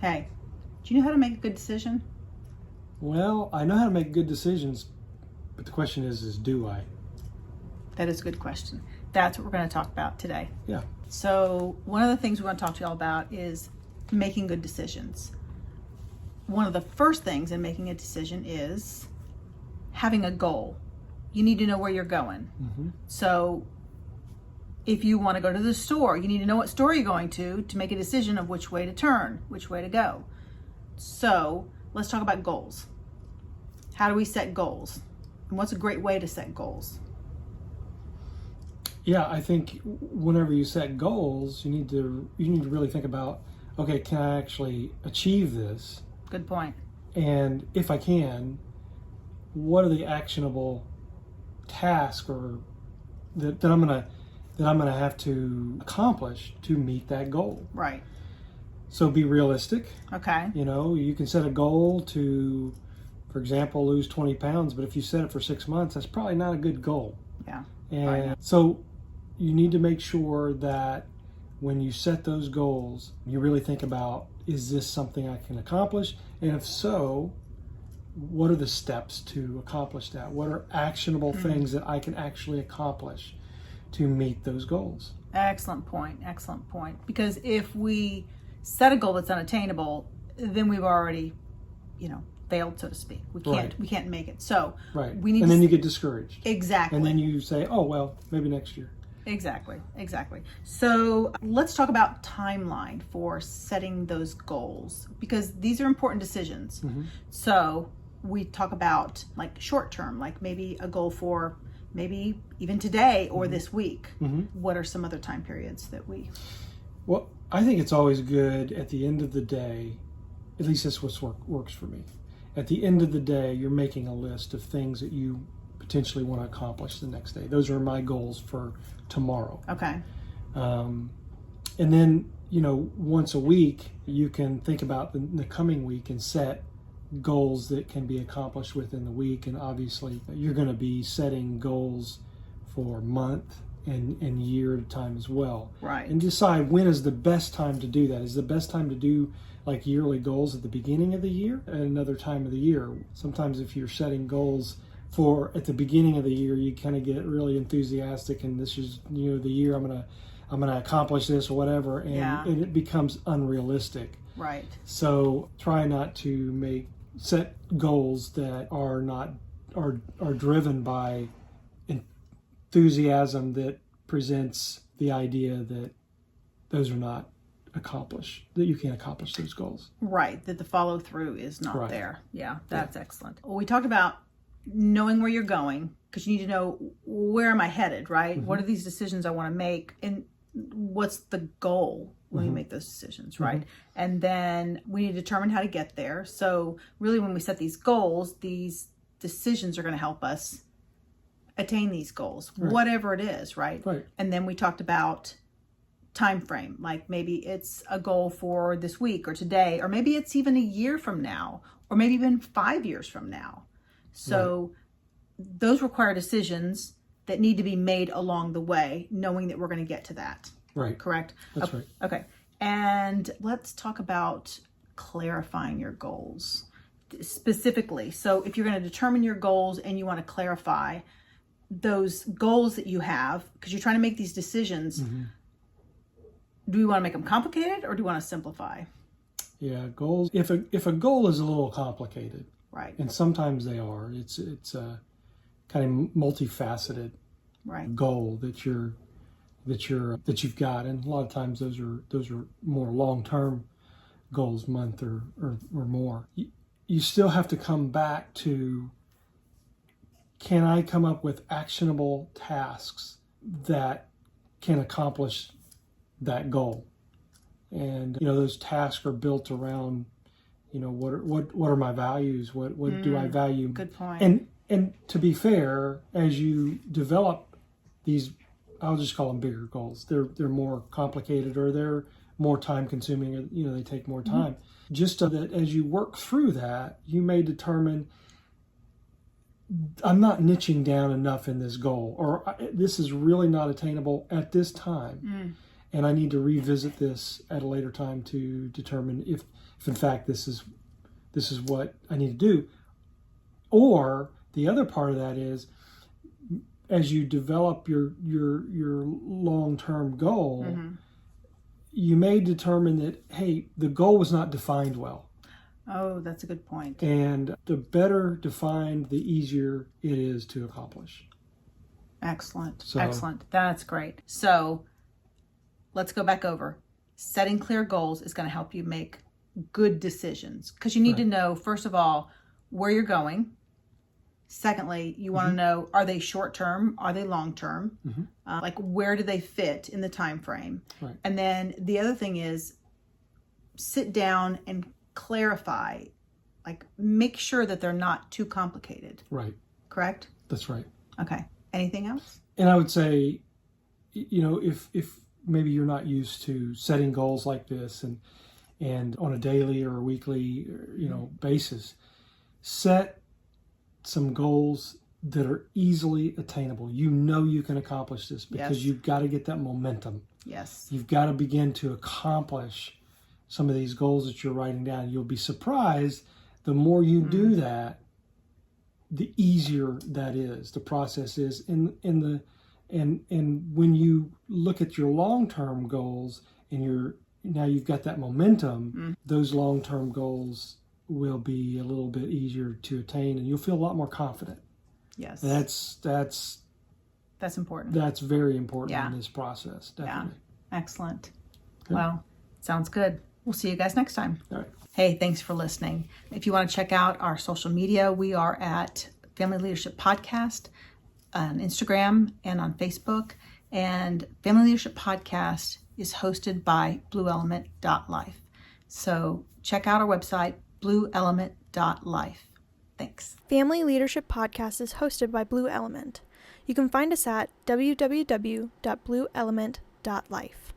Hey, do you know how to make a good decision? Well, I know how to make good decisions, but the question is do I? That is a good question. That's what we're going to talk about today. Yeah. So one of the things we're going to talk to y'all about is making good decisions. One of the first things in making a decision is having a goal. You need to know where you're going. Mm-hmm. So if you want to go to the store, you need to know what store you're going to make a decision of which way to turn, which way to go. So let's talk about goals. How do we set goals? And what's a great way to set goals? Yeah, I think whenever you set goals, you need to really think about, okay, can I actually achieve this? Good point. And if I can, what are the actionable tasks or that I'm gonna have to accomplish to meet that goal? Right. So be realistic. Okay. You know, you can set a goal to, for example, lose 20 pounds, but if you set it for 6 months, that's probably not a good goal. Yeah. And Right. so you need to make sure that when you set those goals, you really think about, is this something I can accomplish? And if so, what are the steps to accomplish that? What are actionable things that I can actually accomplish to meet those goals? Excellent point. Excellent point. Because if we set a goal that's unattainable, then we've already, failed, so to speak. We can't make it. So Right. we need and to then you get discouraged. Exactly. And then you say, oh, well, maybe next year. Exactly. So let's talk about timeline for setting those goals, because these are important decisions. Mm-hmm. So we talk about like short term, like maybe a goal for maybe even today or this week. Mm-hmm. What are some other time periods that we... Well, I think it's always good at the end of the day, at least that's what works for me. At the end of the day, you're making a list of things that you potentially want to accomplish the next day. Those are my goals for tomorrow. Okay. And then, once a week, you can think about the coming week and set goals that can be accomplished within the week. And obviously, you're going to be setting goals for month and year at a time as well. Right. And decide when is the best time to do that. Is the best time to do like yearly goals at the beginning of the year and another time of the year? Sometimes if you're setting goals for at the beginning of the year, you kind of get really enthusiastic, and this is the year I'm gonna accomplish this or whatever, and it becomes unrealistic. Right. So try not to set goals that are driven by enthusiasm that presents the idea that those are not accomplished, that you can't accomplish those goals. Right. That the follow through is not Right. there. Yeah, that's excellent. Well, we talked about knowing where you're going, because you need to know, where am I headed, right? Mm-hmm. What are these decisions I want to make, and what's the goal when we make those decisions, right? And then we need to determine how to get there. So really, when we set these goals, these decisions are going to help us attain these goals, whatever it is, right? Right. And then we talked about time frame, like maybe it's a goal for this week or today, or maybe it's even a year from now, or maybe even 5 years from now. So those require decisions that need to be made along the way, knowing that we're going to get to that. Right. Correct? That's right. Okay. And let's talk about clarifying your goals specifically. So if you're going to determine your goals and you want to clarify those goals that you have, because you're trying to make these decisions, do we want to make them complicated or do we want to simplify? Yeah, goals. If a goal is a little complicated, Right. and sometimes they are, it's a kind of multifaceted Right. goal that you've got, and a lot of times those are more long-term goals, month or more. You still have to come back to, can I come up with actionable tasks that can accomplish that goal? And those tasks are built around, what are my values? What do I value? Good point. And to be fair, as you develop these, I'll just call them bigger goals. They're more complicated, or they're more time consuming, or they take more time. Just so that as you work through that, you may determine, I'm not niching down enough in this goal, or this is really not attainable at this time. And I need to revisit this at a later time to determine if if in fact this is what I need to do. Or the other part of that is, as you develop your long-term goal, you may determine that, hey, the goal was not defined well. Oh, that's a good point. And the better defined, the easier it is to accomplish. Excellent. So- Excellent. That's great. So let's go back over. Setting clear goals is going to help you make good decisions, because you need to know, first of all, where you're going. Secondly, you want to know, are they short term? Are they long term? Like, where do they fit in the time frame? Right. And then the other thing is, sit down and clarify, like, make sure that they're not too complicated. Right. Correct? That's right. Okay. Anything else? And I would say, if maybe you're not used to setting goals like this and on a daily or a weekly, basis, set some goals that are easily attainable. You can accomplish this because Yes. you've got to get that momentum. Yes. You've got to begin to accomplish some of these goals that you're writing down. You'll be surprised, the more you do that, the easier that is. The process is. And when you look at your long-term goals and now you've got that momentum, those long-term goals will be a little bit easier to attain, and you'll feel a lot more confident. Yes. That's important. That's very important Yeah. in this process. Definitely. Excellent. Good. Well, sounds good. We'll see you guys next time. All right. Hey, thanks for listening. If you want to check out our social media, we are at Family Leadership Podcast on Instagram and on Facebook. And Family Leadership Podcast is hosted by blueelement.life. So check out our website, blueelement.life. Thanks. Family Leadership Podcast is hosted by Blue Element. You can find us at www.blueelement.life.